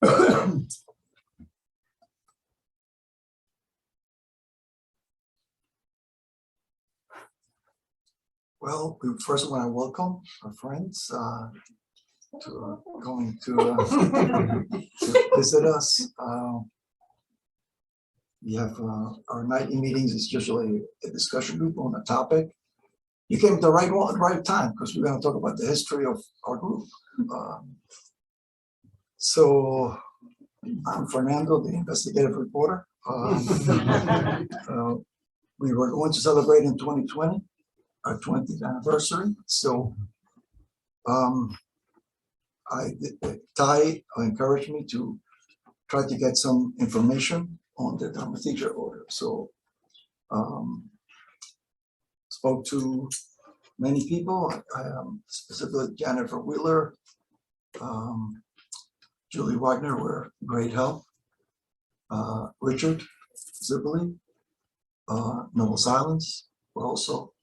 Well, we first want to welcome our friends to going to visit us. We have our nightly meetings is usually a discussion group on a topic. You came at the right one, right time, because we're going to talk about the history of our group. So I'm Fernando, the investigative reporter. We were going to celebrate in 2020, our 20th anniversary. So Ty encouraged me to try to get some information on the Dharma teacher order. So spoke to many people, specifically Jennifer Wheeler, Julie Wagner were great help, Richard Zibley, Noble Silence were also,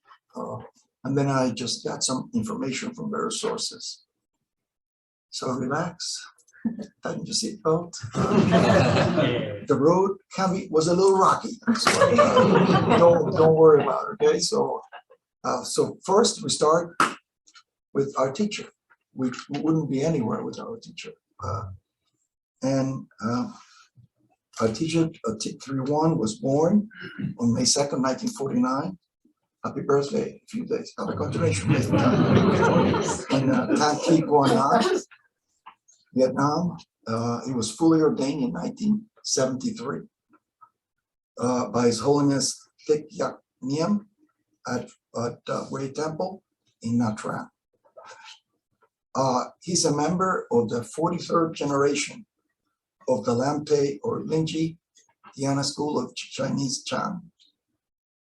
and then I just got some information from various sources. So relax, tighten your seatbelt. The road was a little rocky, so don't worry about it. Okay, so first we start with our teacher. We wouldn't be anywhere without our teacher, and our teacher, T31, was born on May 2nd, 1949. Happy birthday! A few days. Have a continuation. In Tan Thi Quang Nam, Vietnam. He was fully ordained in 1973 by His Holiness Thich Yak Niem at Way Temple in Nha Trang. He's a member of the 43rd generation of the Lampe or Linji Diana School of Chinese Chan,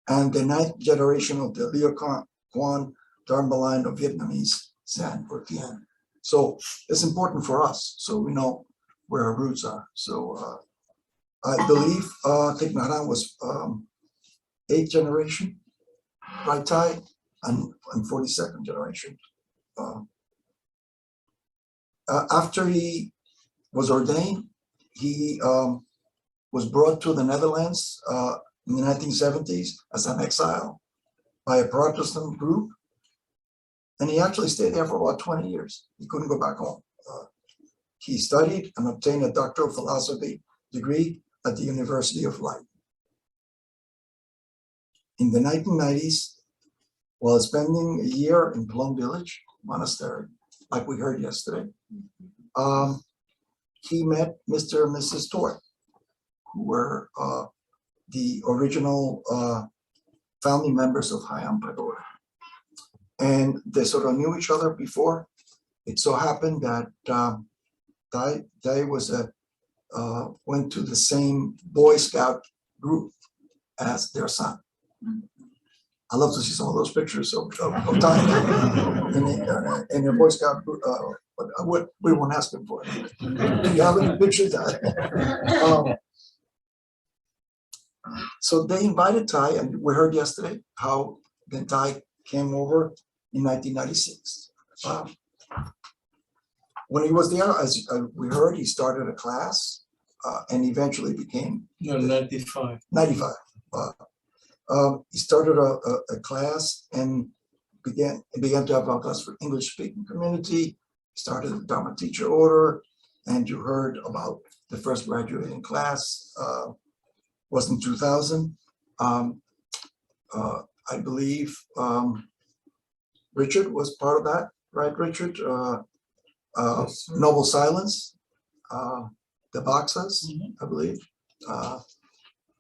and the 9th generation of the Liu Quan Dharma line of Vietnamese Zen or Tien. So it's important for us, so we know where our roots are. So I believe Thich Nhat Hanh was 8th generation, right Thai, and 42nd generation. After he was ordained, he was brought to the Netherlands in the 1970s as an exile by a Protestant group. And he actually stayed there for about 20 years. He couldn't go back home. He studied and obtained a Doctor of Philosophy degree at the University of Leiden. In the 1990s, while spending a year in Plum Village Monastery, like we heard yesterday, he met Mr. and Mrs. Toy, who were the original family members of Hayam Pagoda. And they sort of knew each other before. It so happened that Dai was went to the same Boy Scout group as their son. I love to see some of those pictures of Dai in a Boy Scout group. What we won't ask him for. Do you have any pictures? So they invited Ty, and we heard yesterday how then Ty came over in 1996. When he was there, as we heard, he started a class and eventually became 95. 95. He started a class and began to have a class for English-speaking community. Started the Dharma teacher order, and you heard about the first graduating class was in 2000. I believe Richard was part of that, right, Richard? Yes, Noble Silence, the Boxers, I believe,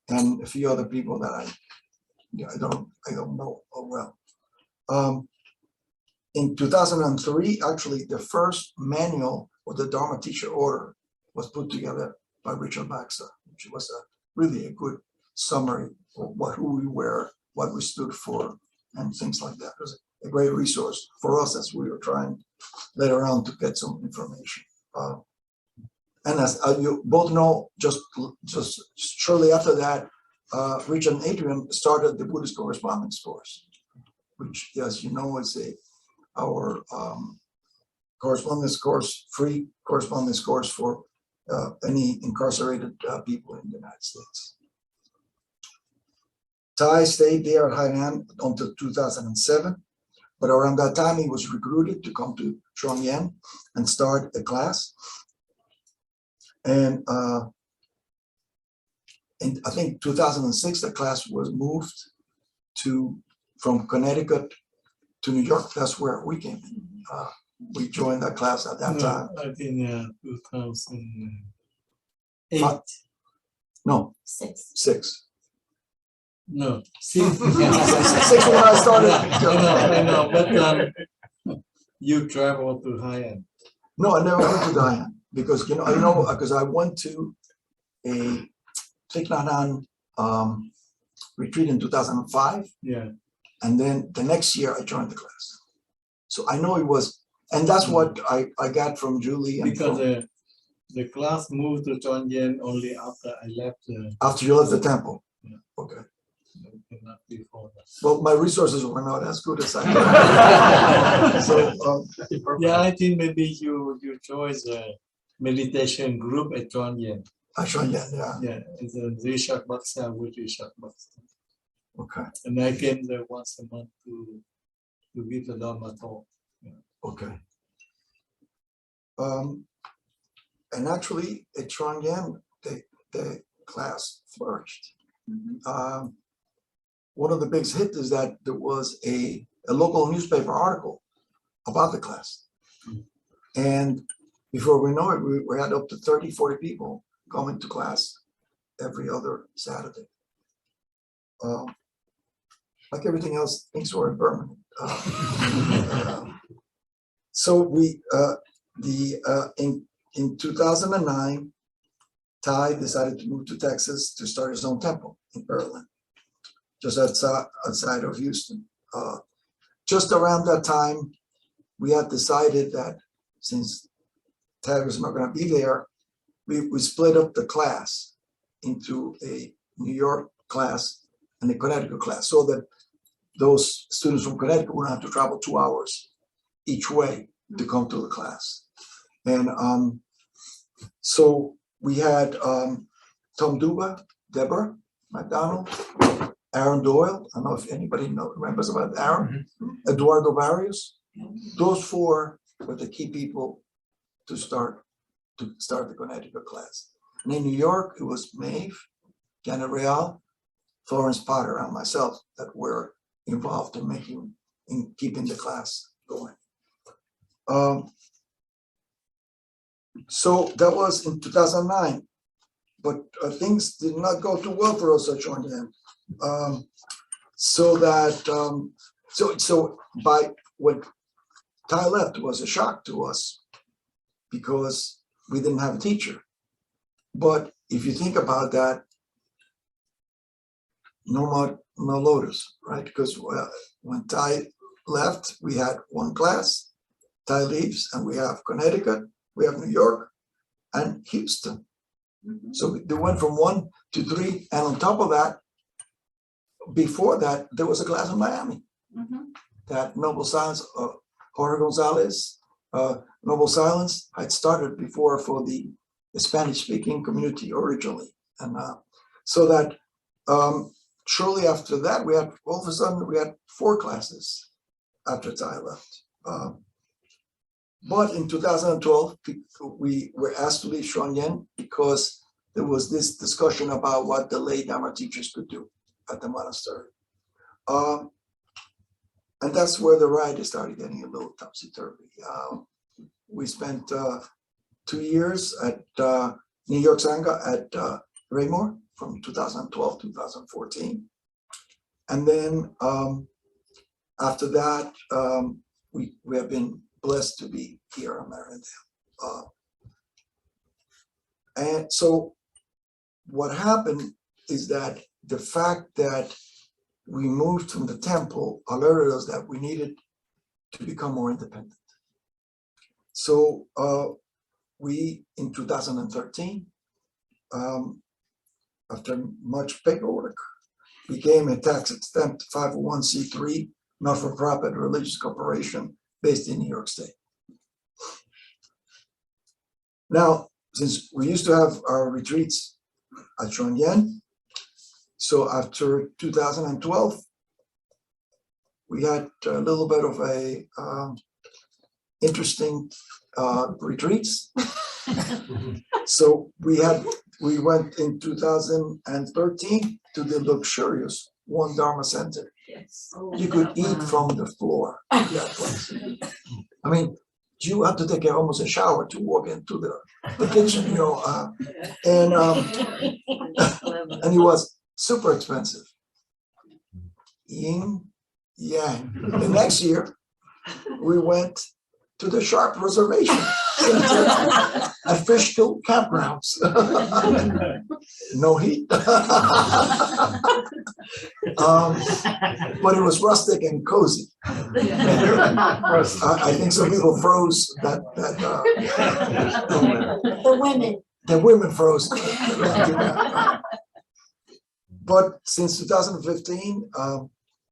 and a few other people that I don't know well. In 2003, actually, the first manual of the Dharma teacher order was put together by Richard Baxter, which was really a good summary of who we were, what we stood for, and things like that. It was a great resource for us as we were trying later on to get some information. And as you both know, just shortly after that, Richard and Adrian started the Buddhist correspondence course, which, as you know, is our correspondence course, free correspondence course for any incarcerated people in the United States. Ty stayed there at Hainan until 2007, but around that time he was recruited to come to Pyongyang and start a class. And in I think 2006, the class was moved from Connecticut to New York. That's where we came in. We joined that class at that time. I think 2008. No, Six. six. No, six. Six when I started. I know, but you travel to high-end. No, I never went to Diane because because I went to a Thich Nhat Hanh retreat in 2005, Yeah, and then the next year I joined the class. So I know it was, and that's what I got from Julie. And because from, the class moved to Pyongyang only after I left. after you left the temple. Yeah. Okay. Not before that. Well, my resources were not as good as I thought. So Yeah, I think maybe you joined the meditation group at Pyongyang. I joined, yeah. Yeah, it's a Zishak Baksa with Zishak Baksa. Okay. And I came there once a month to give the Dharma talk. Okay. And actually at Pyongyang, the class flourished. One of the biggest hits is that there was a local newspaper article about the class. And before we know it, we had up to 30, 40 people coming to class every other Saturday. Like everything else, things were impermanent. So we, in 2009, Ty decided to move to Texas to start his own temple in Berlin, just outside of Houston. Just around that time, we had decided that since Ty was not going to be there, we split up the class into a New York class and a Connecticut class, so that those students from Connecticut wouldn't have to travel 2 hours each way to come to the class. And so we had Tom Duba, Deborah McDonald, Aaron Doyle. I don't know if anybody remembers about Aaron, Eduardo Barrios. Those four were the key people to start the Connecticut class. And in New York, it was Maeve, Janet Real, Florence Potter, and myself that were involved in keeping the class going. So that was in 2009, but things did not go too well for us at Pyongyang. So by when Ty left, it was a shock to us because we didn't have a teacher. But if you think about that, no mud, no lotus, right? Because when Ty left, we had one class. Ty leaves, and we have Connecticut, we have New York, and Houston. So they went from 1 to 3, and on top of that, before that, there was a class in Miami. That Noble Silence, Jorge Gonzalez, Noble Silence had started before for the Spanish-speaking community originally, and so that shortly after that, all of a sudden we had 4 classes after Ty left. But in 2012, we were asked to leave Pyongyang because there was this discussion about what the lay Dharma teachers could do at the monastery. And that's where the ride started getting a little topsy-turvy. We spent 2 years at New York Sangha at Raymore from 2012 to 2014. And then after that, we have been blessed to be here in Marindale. And so what happened is that the fact that we moved from the temple alerted us that we needed to become more independent. So we, in 2013, after much paperwork, became a tax-exempt 501c3 not-for-profit religious corporation based in New York State. Now, since we used to have our retreats at Chongyan, so after 2012, we had a little bit of a interesting retreats. So we went in 2013 to the luxurious One Dharma Center. Yes. You could eat from the floor of that place. I mean, you had to take almost a shower to walk into the kitchen, you know, and it was super expensive. Yin yang. The next year, we went to the Sharp Reservation at Fishkill Campgrounds. No heat. But it was rustic and cozy. I think some people froze The women. the women froze. But since 2015,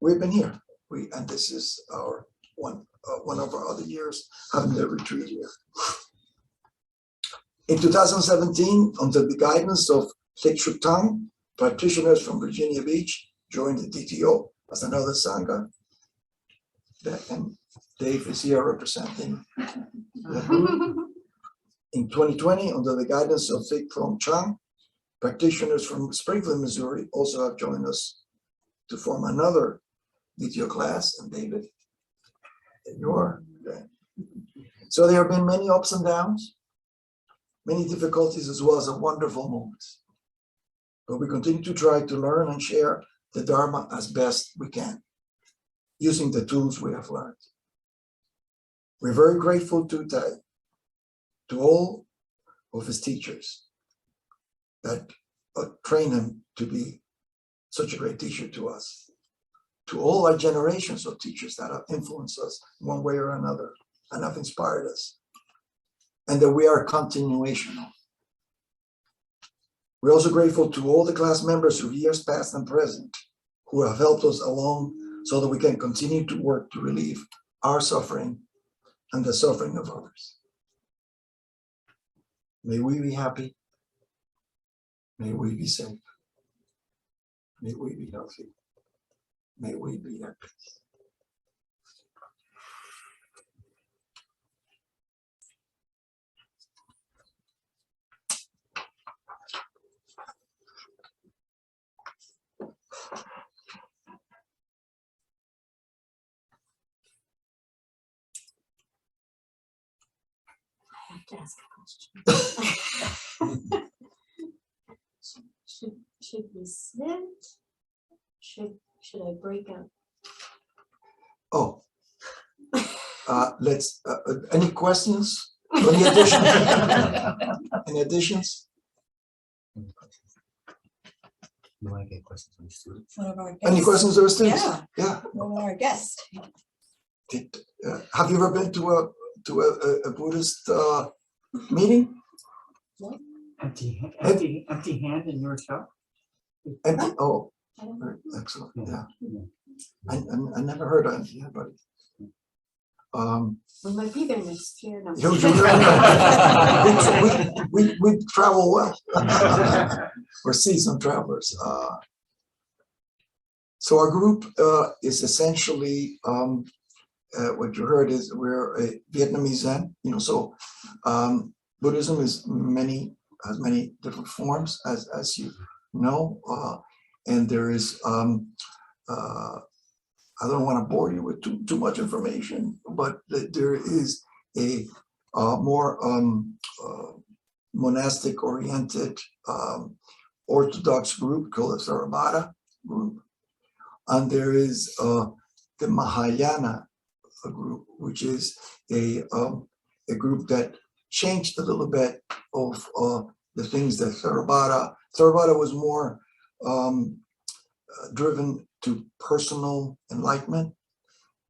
we've been here. And this is our one of our other years having the retreat here. In 2017, under the guidance of Thich Nhat Hanh, practitioners from Virginia Beach joined the DTO as another Sangha. And Dave is here representing the group. In 2020, under the guidance of Thich Phong Chang, practitioners from Springfield, Missouri also have joined us to form another DTO class, and David, you're there. So there have been many ups and downs, many difficulties, as well as a wonderful moments. But we continue to try to learn and share the Dharma as best we can, using the tools we have learned. We're very grateful to all of his teachers that train him to be such a great teacher to us, to all our generations of teachers that have influenced us one way or another and have inspired us, and that we are a continuation of. We're also grateful to all the class members of years past and present who have helped us along so that we can continue to work to relieve our suffering and the suffering of others. May we be happy. May we be safe. May we be healthy. May we be at peace. I have to ask a question. Should we sit? Should I break up? Oh, let's, any questions? Any additions? Any additions? You want to get questions from the students? One of our Any guests. questions or students? Yeah. Yeah. One of our guests. Have you ever been to a Buddhist meeting? Empty hand in your shop? Empty, oh, I don't know. excellent, yeah. Yeah. I never heard of empty hand, but We might be there next year. No. we travel well. We're seasoned travelers. So our group is essentially what you heard is we're a Vietnamese Zen. You know, so Buddhism has many different forms, as you know, and there is. I don't want to bore you with too much information, but there is a more monastic-oriented Orthodox group called the Theravada group, and there is the Mahayana group, which is a group that changed a little bit of the things that Theravada was more driven to personal enlightenment,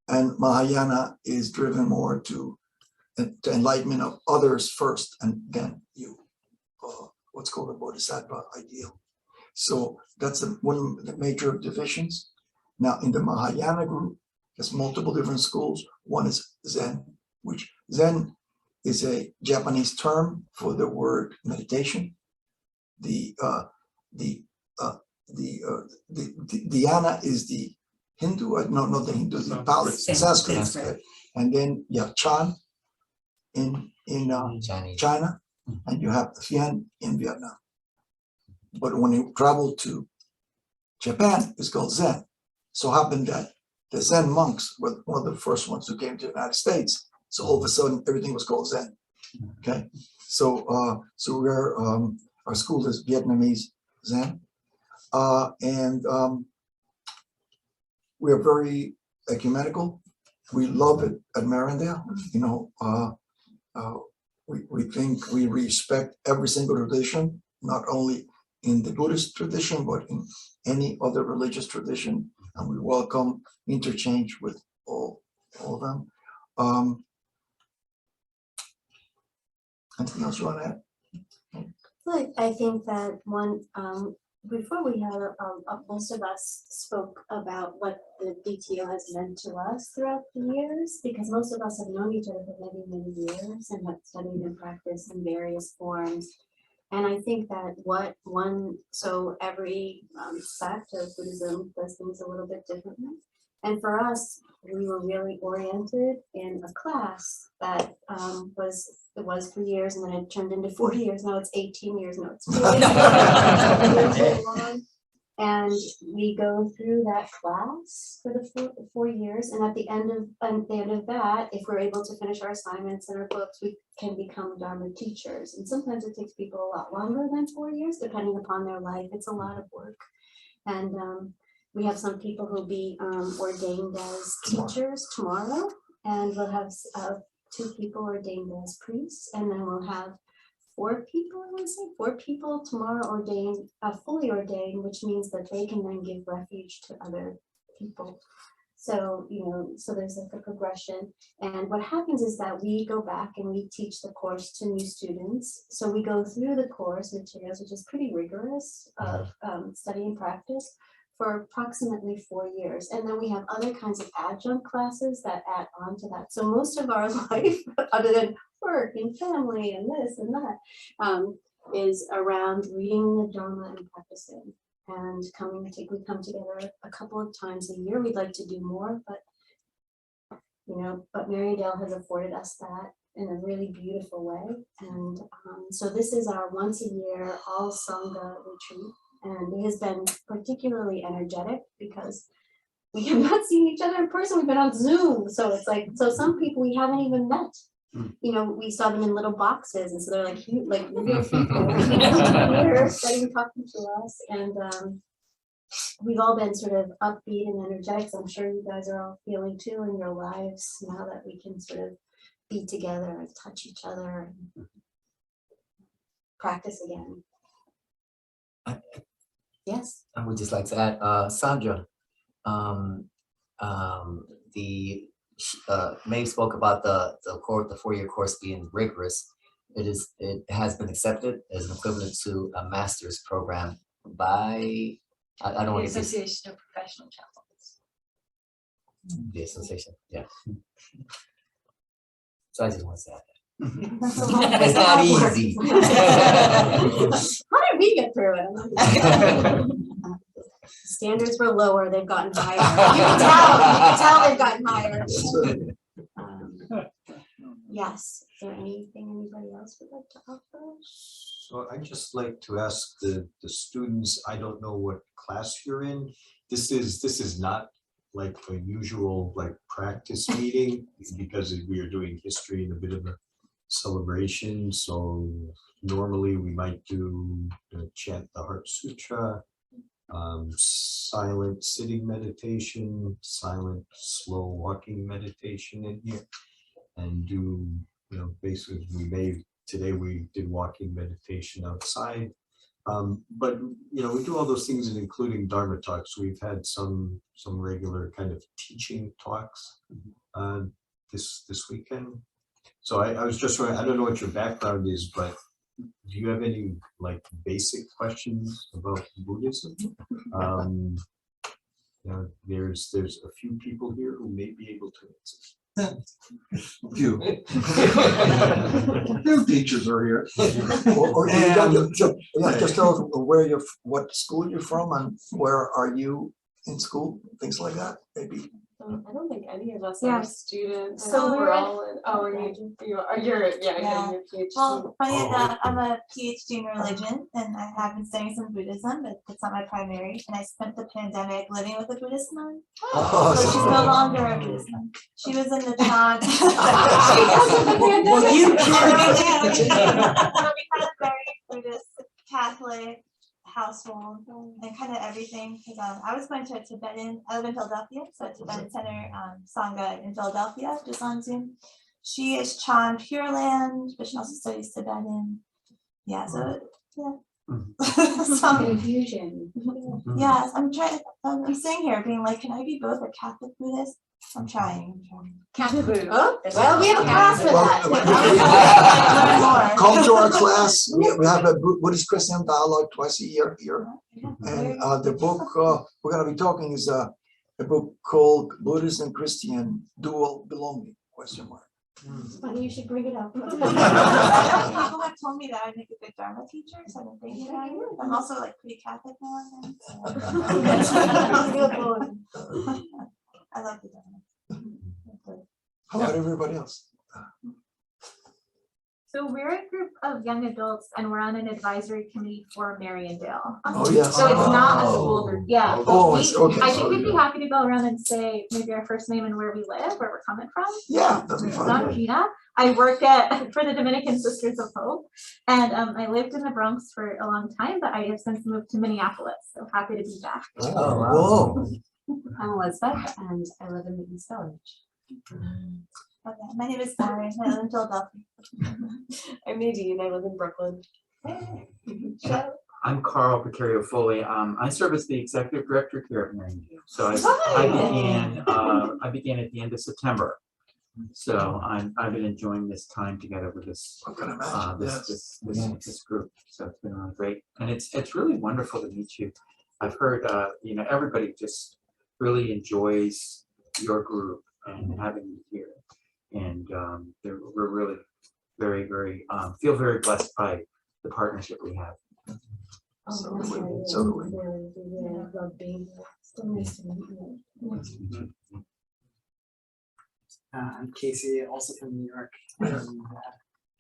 and Mahayana is driven more to enlightenment of others first, and then you, what's called the Bodhisattva ideal. So that's one of the major divisions. Now in the Mahayana group, there's multiple different schools. One is Zen, which Zen is a Japanese term for the word meditation. The dhyana is the Hindu, no, not the Hindu, the Pali, Sanskrit. Sanskrit. And then you have Chan in Chinese. China, and you have Thian in Vietnam. But when you travel to Japan, it's called Zen. So happened that the Zen monks were one of the first ones who came to the United States. So all of a sudden, everything was called Zen. Okay, so we're our school is Vietnamese Zen, and we are very ecumenical. We love it at Marindale. You know, we think we respect every single tradition, not only in the Buddhist tradition, but in any other religious tradition, and we welcome interchange with all of them. Anything else you want to add? Like, I think that one, before we had, most of us spoke about what the DTO has meant to us throughout the years, because most of us have known each other for many, many years and have studied and practiced in various forms. And I think that so every sect of Buddhism does things a little bit differently. And for us, we were really oriented in a class that was for years, and then it turned into 4 years. Now it's 18 years. Now it's 4 years. And we go through that class for the 4 years, and at the end of that, if we're able to finish our assignments and our books, we can become Dharma teachers. And sometimes it takes people a lot longer than 4 years, depending upon their life. It's a lot of work, and we have some people who'll be ordained as teachers tomorrow, and we'll have 2 people ordained as priests, and then we'll have 4 people, I want to say 4 people tomorrow ordained, fully ordained, which means that they can then give refuge to other people. So, you know, so there's like a progression. And what happens is that we go back and we teach the course to new students. So we go through the course materials, which is pretty rigorous of study and practice, for approximately 4 years. And then we have other kinds of adjunct classes that add on to that. So most of our life, other than work and family and this and that, is around reading the Dharma and practicing and we come together a couple of times a year. We'd like to do more, but Marydale has afforded us that in a really beautiful way. And so this is our once a year all Sangha retreat. And it has been particularly energetic because we have not seen each other in person. We've been on Zoom. So it's like, so some people we haven't even met. You know, we saw them in little boxes. And so they're like real people here studying, talking to us. And we've all been sort of upbeat and energetic. So I'm sure you guys are all feeling too in your lives now that we can sort of be together and touch each other and practice again. Yes. I would just like to add, Sandra, Maeve spoke about the 4-year course being rigorous. It has been accepted as an equivalent to a master's program by I don't want The to Association of Professional Chaplains. the association. Yeah. So I just want to say that. It's not easy. How did we get through it? Standards were lower, they've gotten higher. You can tell they've gotten higher. Yes, is there anything anybody else would like to offer? So I'd just like to ask the students, I don't know what class you're in. This is not like a usual like practice meeting because we are doing history and a bit of a celebration. So normally we might do chant the Heart Sutra, silent sitting meditation, silent slow walking meditation in here, and do basically today we did walking meditation outside, but we do all those things, and including Dharma talks. We've had some regular kind of teaching talks this weekend. So I was just wondering, I don't know what your background is, but do you have any like basic questions about Buddhism? There's a few people here who may be able to answer. Few. Few teachers are here. Or you got just tell us where you're, what school you're from and where are you in school, things like that, maybe. I don't think any of us Yeah. are students. I So think we're we're- all in, oh, you're Yeah. getting your PhD. Well, funny enough, I'm a PhD in religion and I have been studying some Buddhism, but it's not my primary. And I spent the pandemic living with a Buddhist nun. Oh, So she's so- no longer a Buddhist nun. She was in the Chan. Well, you So we had a very Buddhist Catholic household and kind of everything. Because I was going to a Tibetan, I live in Philadelphia, so a Tibetan center, Sangha in Philadelphia, just on Zoom. She is Chan Pure Land, but she also studies Tibetan. Yeah, so yeah. So, Confusion. yes, I'm trying. I'm sitting here being like, can I be both a Catholic Buddhist? I'm trying. Well, we have a class for that. Come to our class. We have a Buddhist Christian dialogue twice a year here. And the book we're going to be talking is a book called Buddhist and Christian Dual Belonging, question mark. Funny, you should bring it up. People have told me that I'd make a good Dharma teacher, so I've been thinking about it. I'm also like pretty Catholic now and then. I love the Dharma. How about everybody else? So we're a group of young adults and we're on an advisory committee for Mariondale. Oh, yes. So it's not a school group, yeah. Oh, We- it's okay. I think we'd be happy to go around and say maybe our first name and where we live, where we're coming from. Yeah, that'd be So I'm fun. Gina. I work for the Dominican Sisters of Hope. And I lived in the Bronx for a long time, but I have since moved to Minneapolis. So happy to be back. Oh, wow. Whoa. I'm Elizabeth and I live in the East Village. Okay, my name is Lauren. I live in Philadelphia. I'm Nadine, I live in Brooklyn. I'm Carl Precario Foley. I serve as the executive director here at Mariondale. So I began at the end of September. So I've been enjoying this time together with this I can imagine, yes. this group. So it's been great, and it's really wonderful to meet you. I've heard everybody just really enjoys your group and having you here, and we're really very feel very blessed by the partnership we have. So do we. So do we. Love being here. So nice to meet you. I'm Casey, also from New York. And,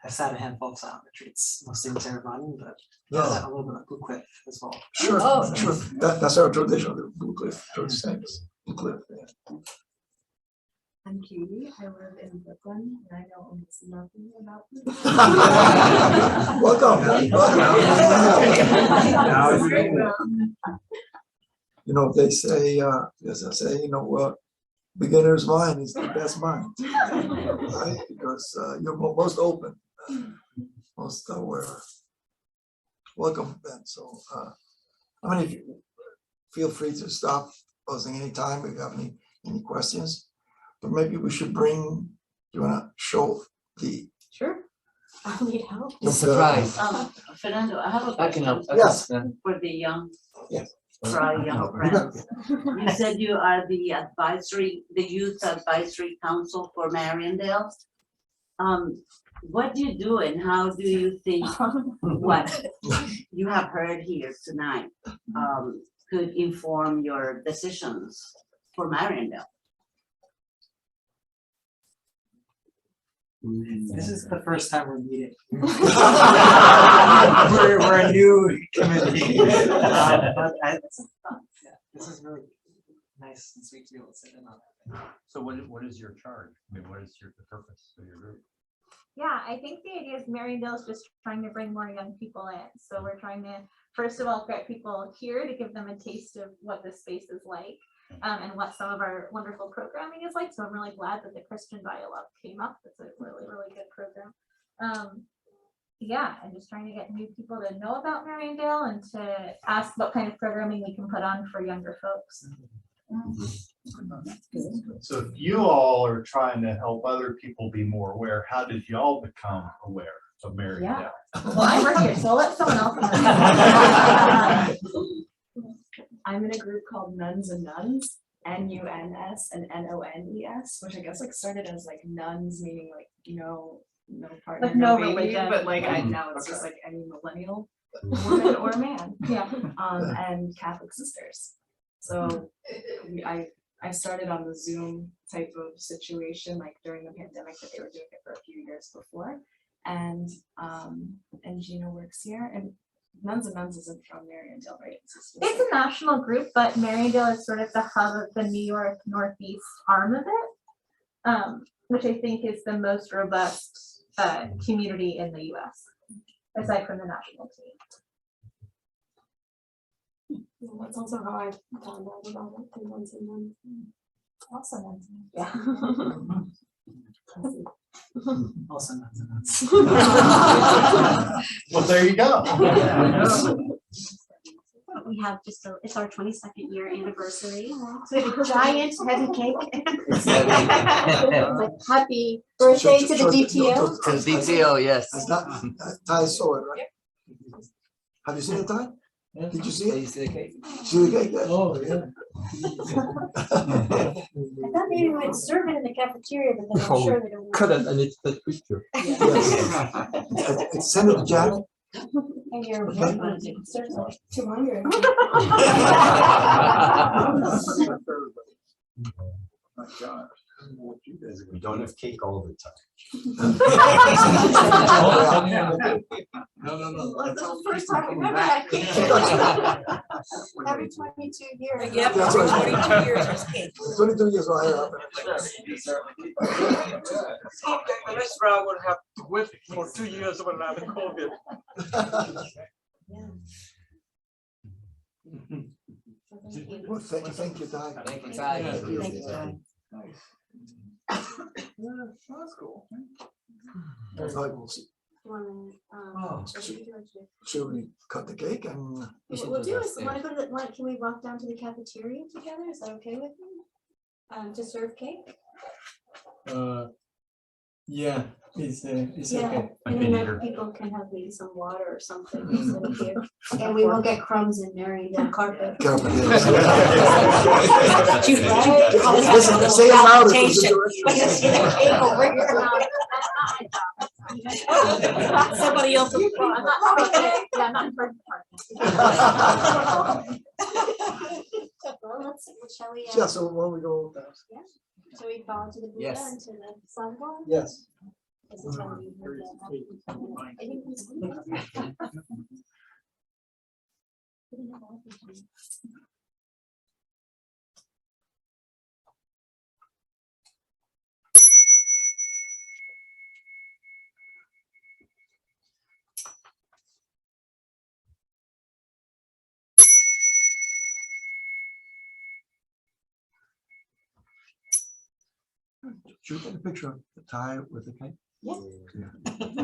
I've sat a handful of silent retreats, mostly in Tehran, but Yeah. a little bit of Blue Cliff as well. Sure, sure. That's our tradition, the Blue Cliff, George Sands, Blue Cliff. Yeah. I'm Katie, I live in Brooklyn and I know almost nothing about this. Welcome. Now it's Great. You know, they say, as I say, beginner's mind is the best mind, right? Because you're most open, most aware. Welcome, Ben. So, if you feel free to stop posing anytime if you have any questions. But maybe we should bring. You wanna show the? Sure. I'll need help. The surprise. Fernando, I have a I can help. question Yes. for the young, Yes. for our young friends. You said you are the youth advisory council for Mariondale. What do you do and how do you think what you have heard here tonight could inform your decisions for Mariondale? This is the first time we're meeting. we're a new committee. This is really nice and sweet to be able to sit in on it. So what is your charge? I mean, what is the purpose of your group? Yeah, I think the idea is Mariondale is just trying to bring more young people in. So we're trying to, first of all, get people here to give them a taste of what this space is like. And what some of our wonderful programming is like. So I'm really glad that the Christian Dialogue came up. It's a really, really good program. Yeah, and just trying to get new people to know about Mariondale and to ask what kind of programming we can put on for younger folks. So if you all are trying to help other people be more aware, how did you all become aware of Mariondale? Well, I work here, so I'll let someone else know. I'm in a group called Nuns and Nuns, NUNS and NONES, which I guess like started as like nuns, meaning like no partner, Like no baby, religion. but like now it's just like any millennial woman or man. Yeah. And Catholic sisters. So I started on the Zoom type of situation like during the pandemic, but they were doing it for a few years before. And Gina works here, and Nuns and Nuns isn't from Mariandale, right? It's a national group, but Mariandale is sort of the hub of the New York Northeast arm of it, which I think is the most robust community in the US, aside from the national team. That's also how I found out about it, the Nuns and Nuns. Also Nuns. Yeah. Also nuts. Well, there you go. We have just it's our 22nd year anniversary. So we have a giant heavy cake. Happy birthday to the DTO. To the DTO, yes. That's not, Ty saw it, right? Have you seen it, Ty? Did you see it? see the cake? See the cake? Oh, yeah. I thought maybe we'd serve it in the cafeteria, but then I'm sure they don't. Cut it and it's that picture. Yes. It's sent to Janet. And you're serves like 200. My God. We don't have cake all the time. No. That's the first time I remember that. Every 22 years. Yep, that's right. 22 years was cake. 22 years old. The restaurant will have to wait for 2 years when I have COVID. Well, thank you, Ty. Thank you, Ty. Thank you, Ty. That's cool. Should we cut the cake and? What we'll do is, wanna go to the, can we walk down to the cafeteria together? Is that okay with you? To serve cake? Yeah, it's Yeah, okay. and then other people can have maybe some water or something instead of here. And we won't get crumbs in Mariandale carpet. Carpet, Too right? Listen, say it louder. Somebody else. I'm not in front of the Well, let's see, shall we? Yeah, so when we go. Shall we follow to the Buddha Yes. and to the sidewalk? Yes. This is when we move that. I think it's- Should we take a picture of the Ty with the cake? Well, thank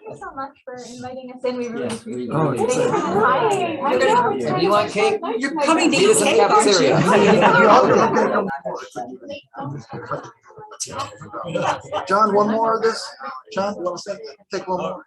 you so much for inviting us in. We really Yes, appreciate Oh, it. it's If you want cake, You're coming meet us in the cafeteria. John, one more of this? John, you want to take one more?